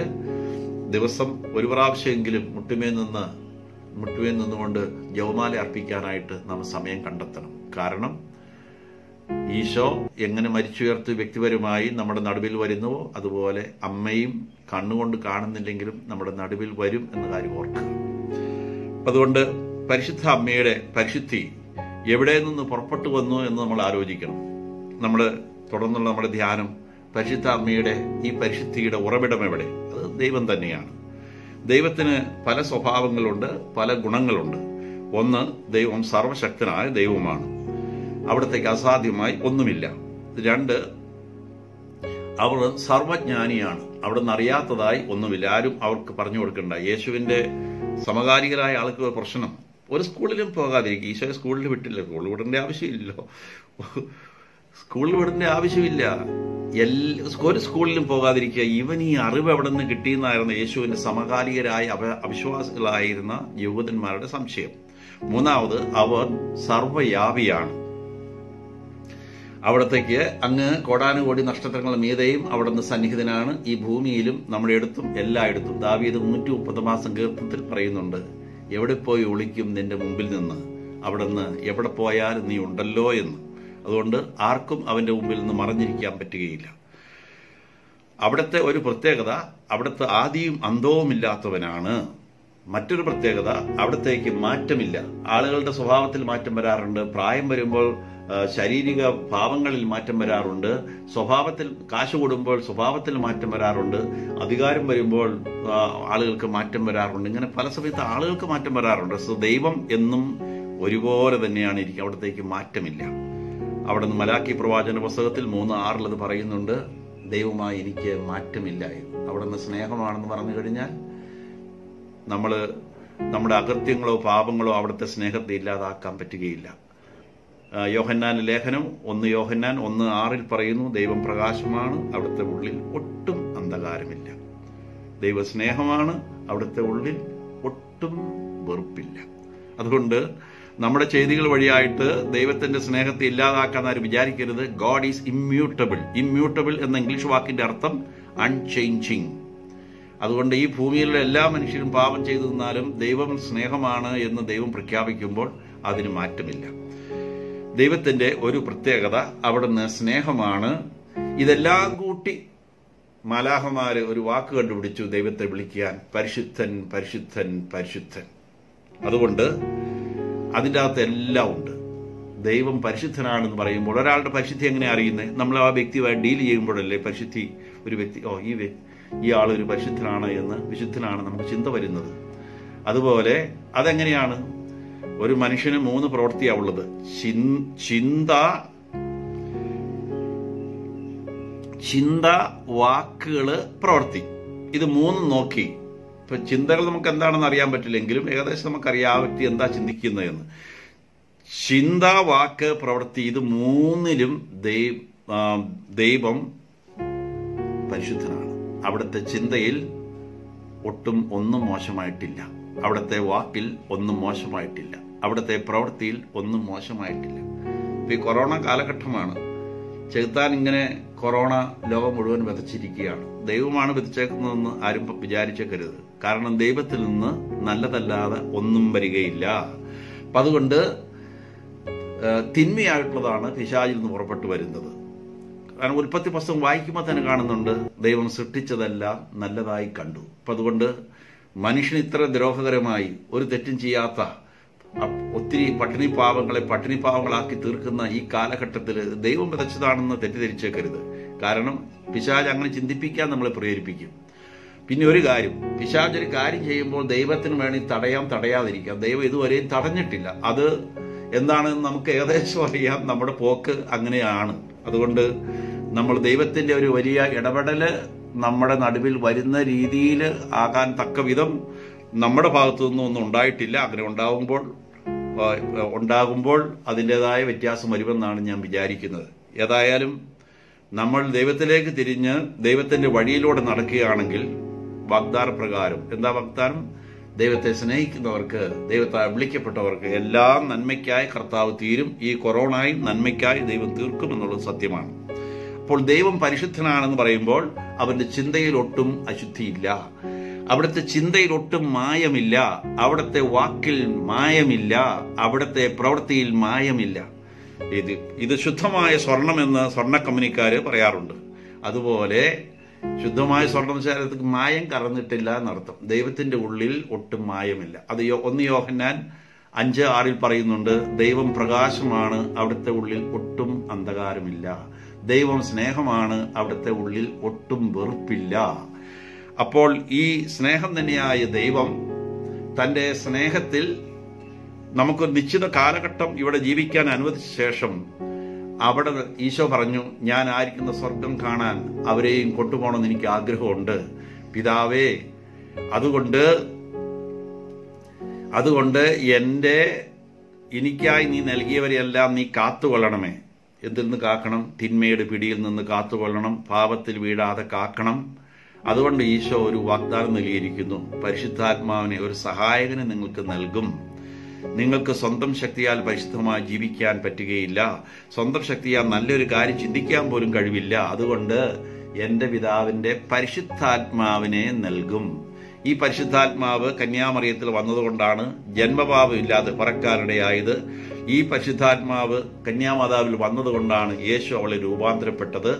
ദിവസം 1 പ്രാവശ്യമെങ്കിലും മുട്ടുമേ നിന്ന് മുട്ടുവേൽ നിന്നുകൊണ്ട് ജപമാല അർപ്പിക്കാനായിട്ട് നാം സമയം കണ്ടെത്തണം. കാരണം ഈശോ എങ്ങനെ മരിച്ചുയർത്തി വ്യക്തിപരമായി നമ്മുടെ നടുവിൽ വരുന്നുവോ അതുപോലെ അമ്മയും കണ്ണുകൊണ്ട് കാണുന്നില്ലെങ്കിലും നമ്മുടെ നടുവിൽ വരും എന്ന കാര്യം ഓർക്കുക. അതുകൊണ്ട് പരിശുദ്ധ അമ്മയുടെ പരിശുദ്ധി എവിടെ നിന്ന് പുറപ്പെട്ടു വന്നു എന്ന് നമ്മൾ ആലോചിക്കണം. നമ്മൾ തുടർന്നുള്ള നമ്മുടെ ധ്യാനം പരിശുദ്ധ അമ്മയുടെ ഈ പരിശുദ്ധിയുടെ ഉറവിടം എവിടെ? അത് ദൈവം തന്നെയാണ്. ദൈവത്തിന് പല സ്വഭാവങ്ങളുണ്ട്, പല ഗുണങ്ങളുണ്ട്. ഒന്ന്, ദൈവം സർവശക്തനായ ദൈവമാണ്, അവിടത്തേക്ക് അസാധ്യമായി ഒന്നുമില്ല. രണ്ട്, അവർ സർവജ്ഞാനിയാണ്, അവിടെ നിന്ന് അറിയാത്തതായി ഒന്നുമില്ല, ആരും അവർക്ക് പറഞ്ഞു കൊടുക്കണ്ട. യേശുവിന്റെ സമകാലികരായ ആൾക്ക് പ്രശ്നം, ഒരു സ്കൂളിലും പോകാതിരിക്കും. ഈശോയെ സ്കൂളിൽ വിട്ടില്ല, സ്കൂളിൽ വിടേണ്ട ആവശ്യമില്ലല്ലോ, സ്കൂളിൽ വിടേണ്ട ആവശ്യമില്ല, ഒരു സ്കൂളിലും പോകാതിരിക്കുക. ഇവൻ ഈ അറിവ് എവിടെ നിന്ന് കിട്ടിയെന്നായിരുന്നു യേശുവിന്റെ സമകാലികരായ അവിശ്വാസികളായിരുന്ന യഹൂദന്മാരുടെ സംശയം. മൂന്നാമത്, അവർ സർവ്വയാപിയാണ്, അവിടത്തേക്ക് അങ്ങ് കോടാനുകോടി നക്ഷത്രങ്ങൾ മീതെയും അവിടുന്ന് സന്നിഹിതനാണ്, ഈ ഭൂമിയിലും നമ്മുടെ അടുത്തും എല്ലായിടത്തും. ദാവീദ് 130 സങ്കീർത്തനത്തിൽ പറയുന്നുണ്ട്, എവിടെ പോയി ഒളിക്കും നിന്റെ മുമ്പിൽ നിന്ന്, അവിടുന്ന് എവിടെ പോയാലും നീ ഉണ്ടല്ലോ എന്ന്. അതുകൊണ്ട് ആർക്കും അവന്റെ മുമ്പിൽ നിന്ന് മറഞ്ഞിരിക്കാൻ പറ്റുകയില്ല. അവിടുത്തെ ഒരു പ്രത്യേകത, അവിടുത്തെ ആദിയും അന്തവുമില്ലാത്തവനാണ്. മറ്റൊരു പ്രത്യേകത, അവിടത്തേക്ക് മാറ്റമില്ല. ആളുകളുടെ സ്വഭാവത്തിൽ മാറ്റം വരാറുണ്ട്, പ്രായം വരുമ്പോൾ ശാരീരിക ഭാവങ്ങളിൽ മാറ്റം വരാറുണ്ട്, സ്വഭാവത്തിൽ കാശ് കൂടുമ്പോൾ സ്വഭാവത്തിൽ മാറ്റം വരാറുണ്ട്, അധികാരം വരുമ്പോൾ ആളുകൾക്ക് മാറ്റം വരാറുണ്ട്. ഇങ്ങനെ പല സമയത്ത് ആളുകൾക്ക് മാറ്റം വരാറുണ്ട്. സോ ദൈവം എന്നും ഒരുപോലെ തന്നെയാണ് ഇരിക്കുക, അവിടത്തേക്ക് മാറ്റമില്ല. അവിടെ നിന്ന് മലാക്കി പ്രവാചന പുസ്തകത്തിൽ 3:6 അത് പറയുന്നുണ്ട്, ദൈവമായി എനിക്ക് മാറ്റമില്ല എന്ന്. അവിടെ നിന്ന് സ്നേഹമാണെന്ന് പറഞ്ഞു കഴിഞ്ഞാൽ നമ്മുടെ അകൃത്യങ്ങളോ പാപങ്ങളോ അവിടുത്തെ സ്നേഹത്തെ ഇല്ലാതാക്കാൻ പറ്റുകയില്ല. യോഹന്നാന്റെ ലേഖനം 1 യോഹന്നാൻ 1:6 പറയുന്നു, ദൈവം പ്രകാശമാണ്, അവിടുത്തെ ഉള്ളിൽ ഒട്ടും അന്ധകാരമില്ല. ദൈവ സ്നേഹമാണ്, അവിടുത്തെ ഉള്ളിൽ ഒട്ടും വെറുപ്പില്ല. അതുകൊണ്ട് നമ്മുടെ ചെയ്തികൾ വഴിയായിട്ട് ദൈവത്തിന്റെ സ്നേഹത്തെ ഇല്ലാതാക്കാൻ ആരും വിചാരിക്കരുത്. God is immutable. ഇമ്മ്യൂട്ടബിൾ എന്ന ഇംഗ്ലീഷ് വാക്കിന്റെ അർത്ഥം അൺചേഞ്ചിങ്. അതുകൊണ്ട് ഈ ഭൂമിയിലുള്ള എല്ലാ മനുഷ്യരും പാപം ചെയ്തു നിന്നാലും ദൈവം സ്നേഹമാണ് എന്ന് ദൈവം പ്രഖ്യാപിക്കുമ്പോൾ അതിന് മാറ്റമില്ല. ദൈവത്തിന്റെ ഒരു പ്രത്യേകത, അവിടുന്ന് സ്നേഹമാണ്. ഇതെല്ലാം കൂട്ടി മാലാഖമാര് ഒരു വാക്ക് കണ്ടുപിടിച്ചു ദൈവത്തെ വിളിക്കാൻ, പരിശുദ്ധൻ പരിശുദ്ധൻ പരിശുദ്ധൻ. അതുകൊണ്ട് അതിൻ്റെ അകത്ത് എല്ലാം ഉണ്ട്. ദൈവം പരിശുദ്ധനാണെന്ന് പറയുമ്പോൾ ഒരാളുടെ പരിശുദ്ധി എങ്ങനെ അറിയുന്നത്? നമ്മൾ ആ വ്യക്തിയുമായി ഡീൽ ചെയ്യുമ്പോഴല്ലേ പരിശുദ്ധി, ഒരു വ്യക്തി ഈ ആളൊരു പരിശുദ്ധനാണ് എന്ന്, വിശുദ്ധനാണ് നമുക്ക് ചിന്ത വരുന്നത്. അതുപോലെ അതെങ്ങനെയാണ്? ഒരു മനുഷ്യന് 3 പ്രവൃത്തിയാണ് ഉള്ളത്: ചിന്ത, വാക്കുകള്, പ്രവൃത്തി. ഇത് 3 നോക്കി ഇപ്പൊ ചിന്തകൾ നമുക്ക് എന്താണെന്ന് അറിയാൻ പറ്റില്ലെങ്കിലും ഏകദേശം നമുക്കറിയാം വ്യക്തി എന്താ ചിന്തിക്കുന്നതെന്ന്. ചിന്ത, വാക്ക്, പ്രവൃത്തി, ഇത് 3ലും ദൈവം പരിശുദ്ധനാണ്. അവിടുത്തെ ചിന്തയിൽ ഒന്നും മോശമായിട്ടില്ല, അവിടുത്തെ വാക്കിൽ ഒന്നും മോശമായിട്ടില്ല, അവിടുത്തെ പ്രവൃത്തിയിൽ ഒന്നും മോശമായിട്ടില്ല. ഇപ്പൊ ഈ കൊറോണ കാലഘട്ടമാണ്. ചെകുത്താൻ ഇങ്ങനെ കൊറോണ ലോകം മുഴുവൻ വിതച്ചിരിക്കുകയാണ്. ദൈവമാണ് വിതച്ചേക്കുന്നതെന്ന് ആരും വിചാരിച്ചേക്കരുത്. കാരണം ദൈവത്തിൽ നിന്ന് നല്ലതല്ലാതെ ഒന്നും വരികയില്ല. അപ്പൊ അതുകൊണ്ട് തിന്മയായിട്ടുള്ളതാണ് പിശാചിൽ നിന്ന് പുറപ്പെട്ടു വരുന്നത്. കാരണം ഉൽപ്പത്തി പുസ്തകം വായിക്കുമ്പോൾ തന്നെ കാണുന്നുണ്ട്, ദൈവം സൃഷ്ടിച്ചതെല്ലാം നല്ലതായി കണ്ടു. അപ്പൊ അതുകൊണ്ട് മനുഷ്യന് ഇത്ര ദ്രോഹകരമായി ഒരു തെറ്റും ചെയ്യാത്ത ഒത്തിരി പട്ടിണി പാവങ്ങളാക്കി തീർക്കുന്ന ഈ കാലഘട്ടത്തിൽ ദൈവം വിതച്ചതാണെന്ന് തെറ്റിദ്ധരിച്ചേക്കരുത്. കാരണം പിശാച് അങ്ങനെ ചിന്തിപ്പിക്കാൻ നമ്മളെ പ്രേരിപ്പിക്കും. പിന്നെ ഒരു കാര്യം, പിശാച് ഒരു കാര്യം ചെയ്യുമ്പോൾ ദൈവത്തിന് വേണ്ടി തടയാതിരിക്കാം. ദൈവം ഇതുവരെയും തടഞ്ഞിട്ടില്ല. അത് എന്താണെന്ന് നമുക്ക് ഏകദേശം അറിയാം. നമ്മുടെ പോക്ക് അങ്ങനെയാണ്. അതുകൊണ്ട് നമ്മൾ ദൈവത്തിന്റെ ഒരു വലിയ ഇടപെടല് നമ്മുടെ നടുവിൽ വരുന്ന രീതിയിൽ ആകാൻ തക്ക വിധം നമ്മുടെ ഭാഗത്തു നിന്നൊന്നും ഉണ്ടായിട്ടില്ല. അങ്ങനെ ഉണ്ടാകുമ്പോൾ അതിൻ്റെതായ വ്യത്യാസം വരുമെന്നാണ് ഞാൻ വിചാരിക്കുന്നത്. ഏതായാലും നമ്മൾ ദൈവത്തിലേക്ക് തിരിഞ്ഞ് ദൈവത്തിന്റെ വഴിയിലൂടെ നടക്കുകയാണെങ്കിൽ വാഗ്ദാന പ്രകാരം, എന്താ വാഗ്ദാനം? ദൈവത്തെ സ്നേഹിക്കുന്നവർക്ക്, ദൈവത്താൽ വിളിക്കപ്പെട്ടവർക്ക് എല്ലാം നന്മയ്ക്കായി കർത്താവ് തീരും. ഈ കൊറോണയും നന്മയ്ക്കായി ദൈവം തീർക്കും എന്നുള്ളത് സത്യമാണ്. അപ്പോൾ ദൈവം പരിശുദ്ധനാണെന്ന് പറയുമ്പോൾ അവന്റെ ചിന്തയിൽ ഒട്ടും അശുദ്ധിയില്ല. അവിടുത്തെ ചിന്തയിൽ ഒട്ടും മായമില്ല, അവിടുത്തെ വാക്കിൽ മായമില്ല, അവിടുത്തെ പ്രവൃത്തിയിൽ മായമില്ല. ഇത് ശുദ്ധമായ സ്വർണമെന്ന് സ്വർണ്ണ കമ്പനിക്കാര് പറയാറുണ്ട്. അതുപോലെ ശുദ്ധമായ സ്വർണം ശരീരത്തിൽ മായം കറന്നിട്ടില്ല എന്നർത്ഥം. ദൈവത്തിന്റെ ഉള്ളിൽ ഒട്ടും മായമില്ല. അത് 1 യോഹന്നാൻ 5:6 പറയുന്നുണ്ട്, ദൈവം പ്രകാശമാണ്, അവിടുത്തെ ഉള്ളിൽ ഒട്ടും അന്ധകാരമില്ല. ദൈവം സ്നേഹമാണ്, അവിടുത്തെ ഉള്ളിൽ ഒട്ടും വെറുപ്പില്ല. അപ്പോൾ ഈ സ്നേഹം തന്നെയായ ദൈവം തന്റെ സ്നേഹത്തിൽ നമുക്കൊരു നിശ്ചിത കാലഘട്ടം ഇവിടെ ജീവിക്കാൻ അനുവദിച്ച ശേഷം അവിടെ ഈശോ പറഞ്ഞു, ഞാൻ ആയിരിക്കുന്ന സ്വർഗം കാണാൻ അവരെയും കൊണ്ടുപോകണമെന്ന് എനിക്ക് ആഗ്രഹമുണ്ട് പിതാവേ. അതുകൊണ്ട് എനിക്കായി നീ നൽകിയവരെയെല്ലാം നീ കാത്തുകൊള്ളണമേ. എന്തിൽ നിന്ന് കാക്കണം? തിന്മയുടെ പിടിയിൽ നിന്ന് കാത്തുകൊള്ളണം, പാപത്തിൽ വീഴാതെ കാക്കണം. അതുകൊണ്ട് ഈശോ ഒരു വാഗ്ദാനം നൽകിയിരിക്കുന്നു, പരിശുദ്ധാത്മാവിനെ, ഒരു സഹായകനെ നിങ്ങൾക്ക് നൽകും. നിങ്ങൾക്ക് സ്വന്തം ശക്തിയാൽ പരിശുദ്ധമായി ജീവിക്കാൻ പറ്റുകയില്ല, സ്വന്തം ശക്തിയാൽ നല്ലൊരു കാര്യം ചിന്തിക്കാൻ പോലും കഴിവില്ല. അതുകൊണ്ട് എന്റെ പിതാവിന്റെ പരിശുദ്ധാത്മാവിനെ നൽകും. ഈ പരിശുദ്ധാത്മാവ് കന്യാമറിയത്തിൽ വന്നതുകൊണ്ടാണ് ജന്മപാപം ഇല്ലാതെ പറക്കാനിടയായത്. ഈ പരിശുദ്ധാത്മാവ് കന്യാമാതാവിൽ വന്നതുകൊണ്ടാണ് യേശു അവളെ രൂപാന്തരപ്പെട്ടത്.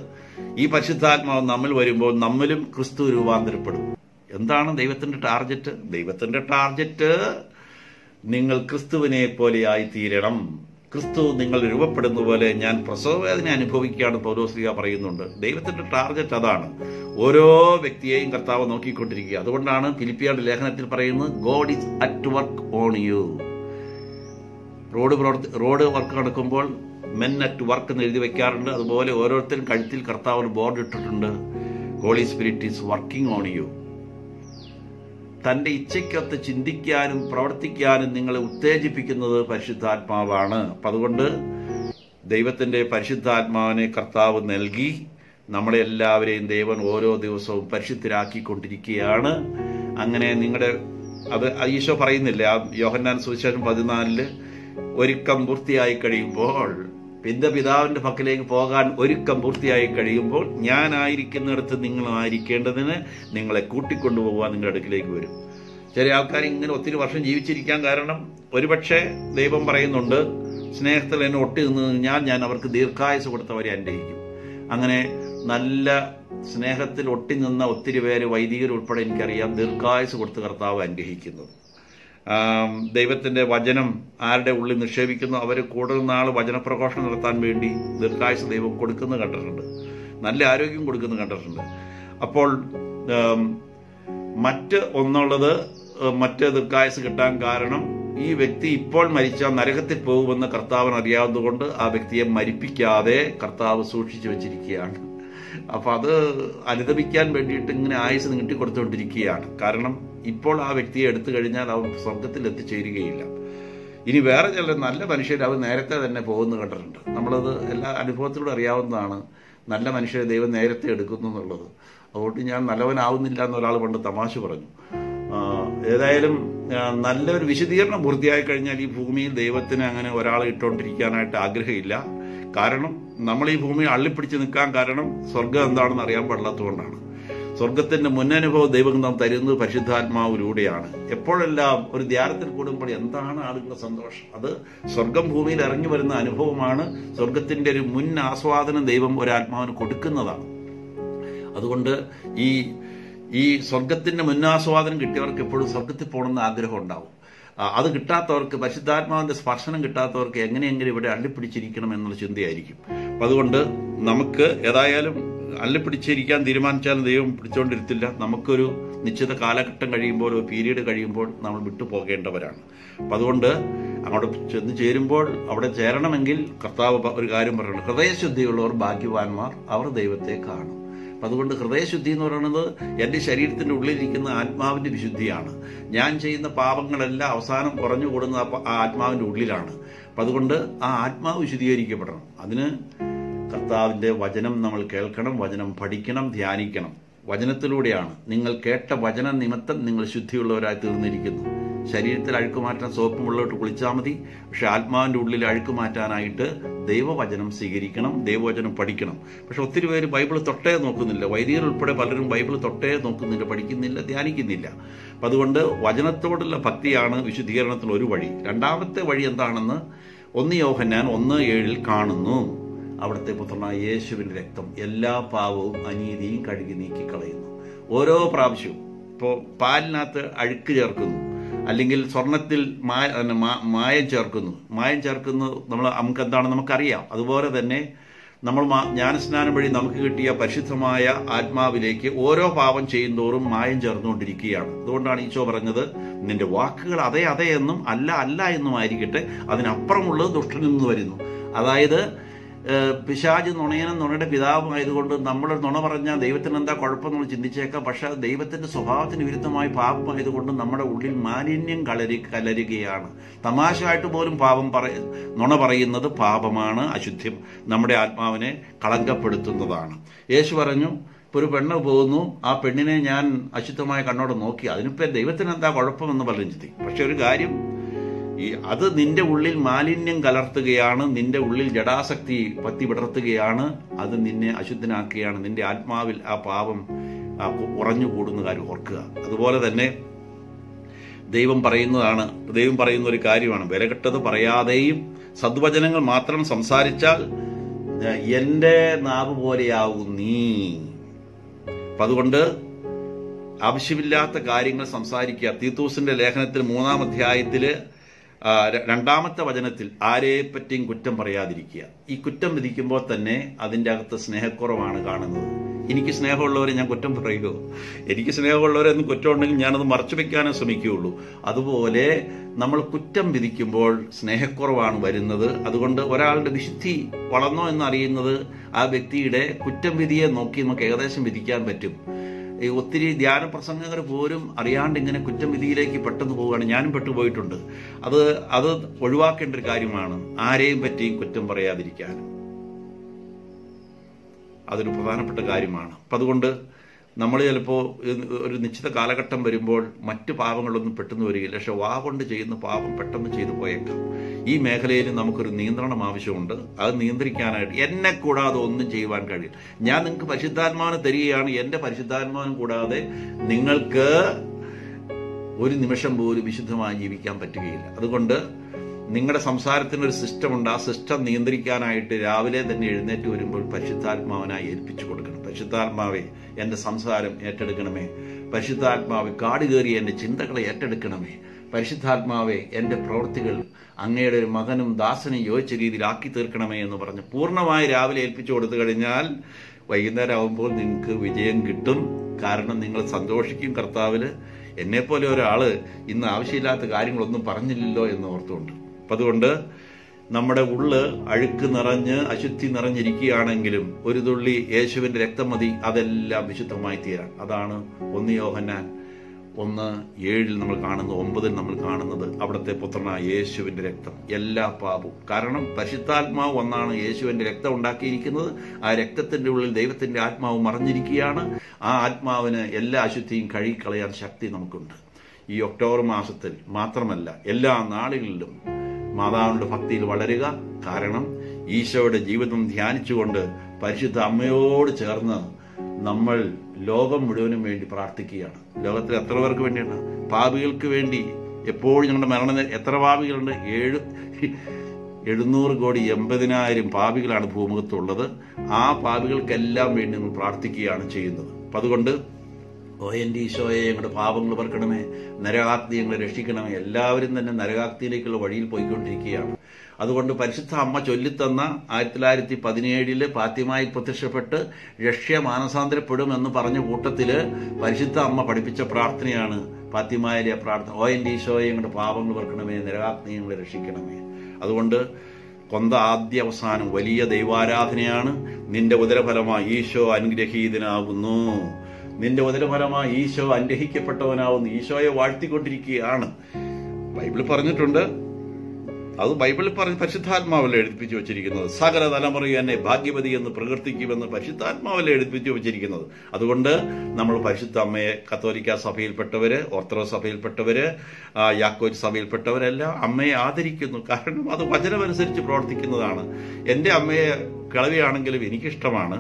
ഈ പരിശുദ്ധാത്മാവ് നമ്മിൽ വരുമ്പോൾ നമ്മിലും ക്രിസ്തു രൂപാന്തരപ്പെടും. എന്താണ് ദൈവത്തിന്റെ ടാർഗറ്റ്? ദൈവത്തിന്റെ ടാർഗറ്റ് നിങ്ങൾ ക്രിസ്തുവിനെ പോലെയായി തീരണം. ക്രിസ്തു നിങ്ങൾ രൂപപ്പെടുന്ന പോലെ ഞാൻ പ്രസവവേദന അനുഭവിക്കുകയാണ് പൗലോസ്ലീഹ പറയുന്നുണ്ട്. ദൈവത്തിന്റെ ടാർഗറ്റ് അതാണ്. ഓരോ വ്യക്തിയെയും കർത്താവ് നോക്കിക്കൊണ്ടിരിക്കുക. അതുകൊണ്ടാണ് ഫിലിപ്പിയരുടെ ലേഖനത്തിൽ പറയുന്നത്, God is at work on you. Road work നടക്കുമ്പോൾ മെൻ അറ്റ് വർക്ക് എന്ന് എഴുതി വെക്കാറുണ്ട്. അതുപോലെ ഓരോരുത്തരും കഴുത്തിൽ കർത്താവ് ബോർഡ് ഇട്ടിട്ടുണ്ട്, Holy Spirit is working on you. തന്റെ ഇച്ഛയ്ക്കൊത്ത് ചിന്തിക്കാനും പ്രവർത്തിക്കാനും നിങ്ങളെ ഉത്തേജിപ്പിക്കുന്നത് പരിശുദ്ധാത്മാവാണ്. അപ്പം അതുകൊണ്ട് ദൈവത്തിന്റെ പരിശുദ്ധാത്മാവിനെ കർത്താവ് നൽകി നമ്മളെ എല്ലാവരെയും ദൈവൻ ഓരോ ദിവസവും പരിശുദ്ധരാക്കിക്കൊണ്ടിരിക്കുകയാണ്. അങ്ങനെ അത് ഈശോ പറയുന്നില്ല യോഹന്നാൻ സുവിശേഷം 14 ഒരുക്കം പൂർത്തിയായി കഴിയുമ്പോൾ, പിന്നെ പിതാവിന്റെ പക്കലേക്ക് പോകാൻ ഒരുക്കം പൂർത്തിയായി കഴിയുമ്പോൾ, ഞാനായിരിക്കുന്നിടത്ത് നിങ്ങളായിരിക്കേണ്ടതിന് നിങ്ങളെ കൂട്ടിക്കൊണ്ടുപോകാൻ നിങ്ങളുടെ അടുക്കിലേക്ക് വരും. ചില ആൾക്കാർ ഇങ്ങനെ ഒത്തിരി വർഷം ജീവിച്ചിരിക്കാൻ കാരണം ഒരുപക്ഷെ ദൈവം പറയുന്നുണ്ട്, സ്നേഹത്തിൽ എന്നെ ഒട്ടി നിന്ന് ഞാൻ അവർക്ക് ദീർഘായുസ് കൊടുത്തവരെ അനുഗ്രഹിക്കും. അങ്ങനെ നല്ല സ്നേഹത്തിൽ ഒട്ടി നിന്ന ഒത്തിരി പേര്, വൈദികർ ഉൾപ്പെടെ എനിക്കറിയാം, ദീർഘായുസ് കൊടുത്ത് കർത്താവ് അനുഗ്രഹിക്കുന്നത്. ദൈവത്തിന്റെ വചനം ആരുടെ ഉള്ളിൽ നിക്ഷേപിക്കുന്നു അവർ കൂടുതൽ നാൾ വചനപ്രഘോഷണം നടത്താൻ വേണ്ടി ദീർഘായുസ് ദൈവം കൊടുക്കുന്നത് കണ്ടിട്ടുണ്ട്, നല്ല ആരോഗ്യം കൊടുക്കുന്നത് കണ്ടിട്ടുണ്ട്. അപ്പോൾ മറ്റ് ദീർഘായുസ് കിട്ടാൻ കാരണം ഈ വ്യക്തി ഇപ്പോൾ മരിച്ചാൽ നരകത്തിൽ പോകുമെന്ന് കർത്താവിന് അറിയാവുന്നതുകൊണ്ട് ആ വ്യക്തിയെ മരിപ്പിക്കാതെ കർത്താവ് സൂക്ഷിച്ചു വെച്ചിരിക്കുകയാണ്. അപ്പൊ അത് അനുദപിക്കാൻ വേണ്ടിയിട്ട് ഇങ്ങനെ ആയുസ് നീട്ടിക്കൊടുത്തുകൊണ്ടിരിക്കുകയാണ്. കാരണം ഇപ്പോൾ ആ വ്യക്തിയെ എടുത്തു കഴിഞ്ഞാൽ അവർ സ്വർഗത്തിൽ എത്തിച്ചേരുകയില്ല. ഇനി വേറെ ചില നല്ല മനുഷ്യർ അവർ നേരത്തെ തന്നെ പോകുന്നു കണ്ടിട്ടുണ്ട്. നമ്മളത് എല്ലാ അനുഭവത്തിലൂടെ അറിയാവുന്നതാണ്, നല്ല മനുഷ്യരെ ദൈവം നേരത്തെ എടുക്കുന്നു എന്നുള്ളത്. അതുകൊണ്ട് ഞാൻ നല്ലവനാവുന്നില്ല എന്നൊരാൾ പണ്ട് തമാശ പറഞ്ഞു. ഏതായാലും നല്ലൊരു വിശദീകരണം പൂർത്തിയായി കഴിഞ്ഞാൽ ഈ ഭൂമിയിൽ ദൈവത്തിന് അങ്ങനെ ഒരാളെ ഇട്ടുകൊണ്ടിരിക്കാനായിട്ട് ആഗ്രഹമില്ല. കാരണം നമ്മൾ ഈ ഭൂമിയിൽ അള്ളിപ്പിടിച്ച് നിൽക്കാൻ കാരണം സ്വർഗം എന്താണെന്ന് അറിയാൻ പാടില്ലാത്തതുകൊണ്ടാണ്. സ്വർഗത്തിന്റെ മുന്നനുഭവം ദൈവം നാം തരുന്നത് പരിശുദ്ധാത്മാവിലൂടെയാണ്. എപ്പോഴെല്ലാം ഒരു ധ്യാനത്തിൽ കൂടുമ്പോൾ എന്താണ് ആളുകളുടെ സന്തോഷം? അത് സ്വർഗം ഭൂമിയിൽ ഇറങ്ങി വരുന്ന അനുഭവമാണ്. സ്വർഗത്തിന്റെ ഒരു മുൻ ആസ്വാദനം ദൈവം ഒരാത്മാവിന് കൊടുക്കുന്നതാണ്. അതുകൊണ്ട് ഈ സ്വർഗത്തിന്റെ മുന്നാസ്വാദനം കിട്ടിയവർക്ക് എപ്പോഴും സ്വർഗത്തിൽ പോകണമെന്ന് ആഗ്രഹം ഉണ്ടാവും. അത് കിട്ടാത്തവർക്ക്, പരിശുദ്ധാത്മാവിന്റെ സ്പർശനം കിട്ടാത്തവർക്ക് എങ്ങനെയെങ്കിലും ഇവിടെ അള്ളിപ്പിടിച്ചിരിക്കണം എന്നുള്ള ചിന്തയായിരിക്കും. അപ്പം അതുകൊണ്ട് നമുക്ക് ഏതായാലും അള്ളിപ്പിടിച്ചിരിക്കാൻ തീരുമാനിച്ചാലും ദൈവം പിടിച്ചുകൊണ്ടിരുത്തില്ല. നമുക്കൊരു നിശ്ചിത കാലഘട്ടം കഴിയുമ്പോൾ, ഒരു പീരീഡ് കഴിയുമ്പോൾ നമ്മൾ വിട്ടുപോകേണ്ടവരാണ്. അപ്പം അതുകൊണ്ട് അങ്ങോട്ട് ചെന്ന് ചേരുമ്പോൾ, അവിടെ ചേരണമെങ്കിൽ കർത്താവ് ഒരു കാര്യം പറയുന്നത്, ഹൃദയശുദ്ധിയുള്ളവർ ഭാഗ്യവാന്മാർ, അവർ ദൈവത്തെ കാണും. അപ്പം അതുകൊണ്ട് ഹൃദയശുദ്ധി എന്ന് പറയുന്നത് എൻ്റെ ശരീരത്തിൻ്റെ ഉള്ളിലിരിക്കുന്ന ആത്മാവിൻ്റെ വിശുദ്ധിയാണ്. ഞാൻ ചെയ്യുന്ന പാപങ്ങളെല്ലാം അവസാനം കുറഞ്ഞു കൂടുന്ന ആ ആത്മാവിൻ്റെ ഉള്ളിലാണ്. അപ്പം അതുകൊണ്ട് ആ ആത്മാവ് വിശുദ്ധീകരിക്കപ്പെടണം. അതിന് കർത്താവിൻ്റെ വചനം നമ്മൾ കേൾക്കണം, വചനം പഠിക്കണം, ധ്യാനിക്കണം. വചനത്തിലൂടെയാണ്. നിങ്ങൾ കേട്ട വചന നിമിത്തം നിങ്ങൾ ശുദ്ധിയുള്ളവരായി തീർന്നിരിക്കുന്നു. ശരീരത്തിൽ അഴുക്ക് മാറ്റാൻ സോപ്പും വെള്ളമിട്ട് കുളിച്ചാൽ മതി. പക്ഷെ ആത്മാവിൻ്റെ ഉള്ളിൽ അഴുക്ക് മാറ്റാനായിട്ട് ദൈവവചനം സ്വീകരിക്കണം, ദൈവവചനം പഠിക്കണം. പക്ഷെ ഒത്തിരി പേര് ബൈബിൾ തൊട്ടേ നോക്കുന്നില്ല. വൈദികർ ഉൾപ്പെടെ പലരും ബൈബിൾ തൊട്ടേ നോക്കുന്നില്ല, പഠിക്കുന്നില്ല, ധ്യാനിക്കുന്നില്ല. അപ്പം അതുകൊണ്ട് വചനത്തോടുള്ള ഭക്തിയാണ് വിശുദ്ധീകരണത്തിൽ ഒരു വഴി. രണ്ടാമത്തെ വഴി എന്താണെന്ന് 1 യോഹന്നാൻ 1:7 കാണുന്നു. അവിടുത്തെ പുത്രനായ യേശുവിൻ്റെ രക്തം എല്ലാ പാവവും അനീതിയും കഴുകി നീക്കിക്കളയുന്നു. ഓരോ പ്രാവശ്യവും ഇപ്പോൾ പാലിനകത്ത് അഴുക്ക് ചേർക്കുന്നു, അല്ലെങ്കിൽ സ്വർണത്തിൽ മായം ചേർക്കുന്നു. നമുക്ക് എന്താണെന്ന് നമുക്കറിയാം. അതുപോലെ തന്നെ നമ്മൾ ജ്ഞാനസ്നാനം വഴി നമുക്ക് കിട്ടിയ പരിശുദ്ധമായ ആത്മാവിലേക്ക് ഓരോ പാപം ചെയ്യുന്തോറും മായം ചേർന്നുകൊണ്ടിരിക്കുകയാണ്. അതുകൊണ്ടാണ് ഈശോ പറഞ്ഞത്, നിന്റെ വാക്കുകൾ അതെ അതെ എന്നും അല്ല എന്നും ആയിരിക്കട്ടെ, അതിനപ്പുറമുള്ളത് ദുഷ്ടനിൽ നിന്ന് വരുന്നു. അതായത് പിശാച് നുണയനും നുണയുടെ പിതാവുമായതുകൊണ്ട് നമ്മൾ നുണ പറഞ്ഞാൽ ദൈവത്തിന് എന്താ കുഴപ്പം നമ്മൾ ചിന്തിച്ചേക്കാം. പക്ഷെ അത് ദൈവത്തിന്റെ സ്വഭാവത്തിന് വിരുദ്ധമായി പാപമായതുകൊണ്ട് നമ്മുടെ ഉള്ളിൽ മാലിന്യം കലരുകയാണ്. തമാശയായിട്ട് പോലും നുണ പറയുന്നത് പാപമാണ്, അശുദ്ധ്യം, നമ്മുടെ ആത്മാവിനെ കളങ്കപ്പെടുത്തുന്നതാണ്. യേശു പറഞ്ഞു, ഇപ്പോൾ ഒരു പെണ്ണ് പോകുന്നു, ആ പെണ്ണിനെ ഞാൻ അശുദ്ധമായ കണ്ണോടെ നോക്കി, അതിനിപ്പോൾ ദൈവത്തിന് എന്താ കുഴപ്പമെന്ന് പലരും ചിന്തി. പക്ഷെ ഒരു കാര്യം, അത് നിന്റെ ഉള്ളിൽ മാലിന്യം കലർത്തുകയാണ്, നിന്റെ ഉള്ളിൽ ജഡാസക്തി പത്തി വിടർത്തുകയാണ്, അത് നിന്നെ അശുദ്ധനാക്കുകയാണ്. നിന്റെ ആത്മാവിൽ ആ പാപം ഉറഞ്ഞുകൂടുന്ന കാര്യം ഓർക്കുക. അതുപോലെ തന്നെ ദൈവം പറയുന്ന ഒരു കാര്യമാണ്, വിലകെട്ടത് പറയാതെയും സദ്വചനങ്ങൾ മാത്രം സംസാരിച്ചാൽ എന്റെ നാവ് പോലെയാവും നീ. അപ്പം അതുകൊണ്ട് ആവശ്യമില്ലാത്ത കാര്യങ്ങൾ സംസാരിക്കുക. തീത്തോസിന്റെ ലേഖനത്തിൽ 3-ാം അധ്യായത്തിൽ 2-ാമത്തെ വചനത്തിൽ ആരെപ്പറ്റിയും കുറ്റം പറയാതിരിക്കുക. ഈ കുറ്റം വിധിക്കുമ്പോൾ തന്നെ അതിൻ്റെ അകത്ത് സ്നേഹക്കുറവാണ് കാണുന്നത്. എനിക്ക് സ്നേഹമുള്ളവരെ ഞാൻ കുറ്റം പറയുമോ? എനിക്ക് സ്നേഹമുള്ളവരെ ഒന്നും കുറ്റം ഉണ്ടെങ്കിൽ ഞാനത് മറച്ചു വെക്കാനേ ശ്രമിക്കുകയുള്ളൂ. അതുപോലെ നമ്മൾ കുറ്റം വിധിക്കുമ്പോൾ സ്നേഹക്കുറവാണ് വരുന്നത്. അതുകൊണ്ട് ഒരാളുടെ വിശുദ്ധി വളർന്നോ എന്നറിയുന്നത് ആ വ്യക്തിയുടെ കുറ്റം വിധിയെ നോക്കി നമുക്ക് ഏകദേശം വിധിക്കാൻ പറ്റും. ഒത്തിരി ധ്യാന പ്രസംഗകർ പോലും അറിയാണ്ട് ഇങ്ങനെ കുറ്റം വിധിയിലേക്ക് പെട്ടെന്ന് പോവുകയാണ്. ഞാനും പെട്ടുപോയിട്ടുണ്ട്. അത് ഒഴിവാക്കേണ്ട ഒരു കാര്യമാണ്. ആരെയും പറ്റിയും കുറ്റം പറയാതിരിക്കാനും അതൊരു പ്രധാനപ്പെട്ട കാര്യമാണ്. അപ്പം അതുകൊണ്ട് നമ്മൾ ചിലപ്പോൾ ഒരു നിശ്ചിത കാലഘട്ടം വരുമ്പോൾ മറ്റു പാപങ്ങളൊന്നും പെട്ടെന്ന് വരികയില്ല. പക്ഷെ വാ കൊണ്ട് ചെയ്യുന്ന പാപം പെട്ടെന്ന് ചെയ്തു പോയേക്കാം. ഈ മേഖലയിൽ നമുക്കൊരു നിയന്ത്രണം ആവശ്യമുണ്ട്. അത് നിയന്ത്രിക്കാനായിട്ട് എന്നെ കൂടാതെ ഒന്നും ചെയ്യുവാൻ കഴിയില്ല. ഞാൻ നിങ്ങൾക്ക് പരിശുദ്ധാത്മാവിനെ തരികയാണ്. എൻ്റെ പരിശുദ്ധാത്മാവിനും കൂടാതെ നിങ്ങൾക്ക് ഒരു നിമിഷം പോലും വിശുദ്ധമായി ജീവിക്കാൻ പറ്റുകയില്ല. അതുകൊണ്ട് നിങ്ങളുടെ സംസാരത്തിനൊരു സിസ്റ്റമുണ്ട്. ആ സിസ്റ്റം നിയന്ത്രിക്കാനായിട്ട് രാവിലെ തന്നെ എഴുന്നേറ്റ് വരുമ്പോൾ പരിശുദ്ധാത്മാവിനായി ഏൽപ്പിച്ചു കൊടുക്കണം. പരിശുദ്ധാത്മാവെ, എൻ്റെ സംസാരം ഏറ്റെടുക്കണമേ. പരിശുദ്ധാത്മാവെ, കാട് കയറിയ എൻ്റെ ചിന്തകളെ ഏറ്റെടുക്കണമേ. പരിശുദ്ധാത്മാവെ, എൻ്റെ പ്രവൃത്തികൾ അങ്ങയുടെ ഒരു മകനും ദാസനും യോജിച്ച രീതിയിലാക്കി തീർക്കണമേ എന്ന് പറഞ്ഞ് പൂർണ്ണമായി രാവിലെ ഏൽപ്പിച്ചു കൊടുത്തു കഴിഞ്ഞാൽ വൈകുന്നേരം ആകുമ്പോൾ നിങ്ങൾക്ക് വിജയം കിട്ടും. കാരണം നിങ്ങൾ സന്തോഷിക്കും കർത്താവിൽ. എന്നെപ്പോലെ ഒരാള് ഇന്ന് ആവശ്യമില്ലാത്ത കാര്യങ്ങളൊന്നും പറഞ്ഞില്ലല്ലോ എന്ന് ഓർത്തുകൊണ്ട്. അപ്പം അതുകൊണ്ട് നമ്മുടെ ഉള്ള് അഴുക്ക് നിറഞ്ഞ് അശുദ്ധി നിറഞ്ഞിരിക്കുകയാണെങ്കിലും ഒരു തുള്ളി യേശുവിൻ്റെ രക്തം മതി, അതെല്ലാം വിശുദ്ധമായി തീരാൻ. അതാണ് 1 യോഹന്നാൻ 1:7 നമ്മൾ കാണുന്നത്, 9 നമ്മൾ കാണുന്നത് അവിടുത്തെ പുത്രനായ യേശുവിൻ്റെ രക്തം എല്ലാ പാപവും. കാരണം പരിശുദ്ധാത്മാവ് ഒന്നാണ് യേശുവിൻ്റെ രക്തം ഉണ്ടാക്കിയിരിക്കുന്നത്. ആ രക്തത്തിൻ്റെ ഉള്ളിൽ ദൈവത്തിൻ്റെ ആത്മാവ് മറഞ്ഞിരിക്കുകയാണ്. ആ ആത്മാവിന് എല്ലാ അശുദ്ധിയും കഴുകിക്കളയാൻ ശക്തി നമുക്കുണ്ട്. ഈ ഒക്ടോബർ മാസത്തിൽ മാത്രമല്ല, എല്ലാ നാളുകളിലും മാതാവിന്റെ ഭക്തിയിൽ വളരുക. കാരണം ഈശോയുടെ ജീവിതം ധ്യാനിച്ചുകൊണ്ട് പരിശുദ്ധ അമ്മയോട് ചേർന്ന് നമ്മൾ ലോകം മുഴുവനും വേണ്ടി പ്രാർത്ഥിക്കുകയാണ്. ലോകത്തിൽ എത്ര പേർക്ക് വേണ്ടിയാണ്? പാപികൾക്ക് വേണ്ടി. എപ്പോഴും ഞങ്ങളുടെ മരണം എത്ര പാപികളുണ്ട്? 780,80,000 പാപികളാണ് ഭൂമുഖത്തുള്ളത്. ആ പാപികൾക്കെല്ലാം വേണ്ടി നമ്മൾ പ്രാർത്ഥിക്കുകയാണ് ചെയ്യുന്നത്. അപ്പം അതുകൊണ്ട് എൻ്റെ ഈശോയെ, ഞങ്ങളുടെ പാപങ്ങൾ പറക്കണമേ, നരകാഗ്നി ഞങ്ങളെ രക്ഷിക്കണമേ. എല്ലാവരും തന്നെ നരകാഗ്നിയിലേക്കുള്ള വഴിയിൽ പോയിക്കൊണ്ടിരിക്കുകയാണ്. അതുകൊണ്ട് പരിശുദ്ധ അമ്മ ചൊല്ലിത്തന്ന 1917 ഫാത്തിമയിൽ പ്രത്യക്ഷപ്പെട്ട് രക്ഷ്യ മാനസാന്തരപ്പെടും എന്ന് പറഞ്ഞ കൂട്ടത്തിൽ പരിശുദ്ധ അമ്മ പഠിപ്പിച്ച പ്രാർത്ഥനയാണ് ഫാത്തിമയിലെ പ്രാർത്ഥന. എൻ്റെ ഈശോയെ, ഞങ്ങളുടെ പാപങ്ങൾ പറക്കണമേ, നരകാഗ്നി ഞങ്ങളെ രക്ഷിക്കണമേ. അതുകൊണ്ട് കൊന്ത ആദ്യ അവസാനം വലിയ ദൈവാരാധനയാണ്. നിന്റെ ഉദരഫലമായി ഈശോ അനുഗ്രഹീതനാകുന്നു. നിന്റെ ഉദരഫലമായി ഈശോ അനുഗ്രഹിക്കപ്പെട്ടവനാവുന്നു. ഈശോയെ വാഴ്ത്തിക്കൊണ്ടിരിക്കുകയാണ്. ബൈബിൾ പറഞ്ഞിട്ടുണ്ട്, അത് ബൈബിളിൽ പറഞ്ഞ് പരിശുദ്ധാത്മാവല്ലേ എഴുതിപ്പിച്ചു വെച്ചിരിക്കുന്നത്. സകല തലമുറയും എന്നെ ഭാഗ്യവതി എന്ന് പ്രകീർത്തിക്കുമെന്ന് പരിശുദ്ധാത്മാവല്ലേ എഴുതിപ്പിച്ചു വെച്ചിരിക്കുന്നത്. അതുകൊണ്ട് നമ്മൾ പരിശുദ്ധ അമ്മയെ കത്തോലിക്ക സഭയിൽപ്പെട്ടവര്, ഓർത്തഡോക്സ് സഭയിൽപ്പെട്ടവര്, യാക്കോബ് സഭയിൽപ്പെട്ടവരെല്ലാം അമ്മയെ ആദരിക്കുന്നു. കാരണം അത് വചനമനുസരിച്ച് പ്രവർത്തിക്കുന്നതാണ്. എൻ്റെ അമ്മയെ കിളവിയാണെങ്കിലും എനിക്കിഷ്ടമാണ്,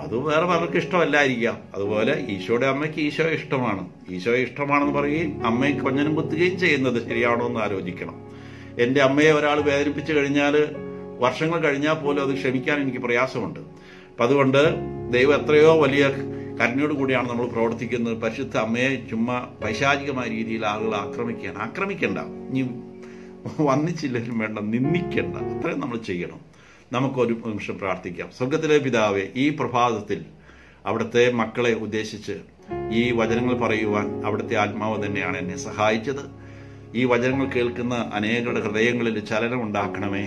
അത് വേറെ പലർക്ക് ഇഷ്ടമല്ലായിരിക്കാം. അതുപോലെ ഈശോയുടെ അമ്മയ്ക്ക് ഈശോയെ ഇഷ്ടമാണ്. ഈശോയെ ഇഷ്ടമാണെന്ന് പറയുകയും അമ്മയെ കൊഞ്ഞനും കുത്തുകയും ചെയ്യുന്നത് ശരിയാണോ എന്ന് ആലോചിക്കണം. എൻ്റെ അമ്മയെ ഒരാൾ വേദനിപ്പിച്ചു കഴിഞ്ഞാൽ വർഷങ്ങൾ കഴിഞ്ഞാൽ പോലും അത് ക്ഷമിക്കാൻ എനിക്ക് പ്രയാസമുണ്ട്. അപ്പം അതുകൊണ്ട് ദൈവം എത്രയോ വലിയ കരുണയോട് കൂടിയാണ് നമ്മൾ പ്രവർത്തിക്കുന്നത്. പരിശുദ്ധ അമ്മയെ ചുമ്മാ പൈശാചികമായ രീതിയിൽ ആളുകൾ ആക്രമിക്കണ്ട, ഇനി വന്നിച്ചില്ലെങ്കിലും വേണ്ട, നിന്ദിക്കണ്ട, അത്രയും നമ്മൾ ചെയ്യണം. നമുക്കൊരു നിമിഷം പ്രാർത്ഥിക്കാം. സ്വർഗത്തിലെ പിതാവേ, ഈ പ്രഭാതത്തിൽ അവിടുത്തെ മക്കളെ ഉദ്ദേശിച്ച് ഈ വചനങ്ങൾ പറയുവാൻ അവിടുത്തെ ആത്മാവ് തന്നെയാണ് എന്നെ സഹായിച്ചത്. ഈ വചനങ്ങൾ കേൾക്കുന്ന അനേകരുടെ ഹൃദയങ്ങളിൽ ചലനം ഉണ്ടാക്കണമേ.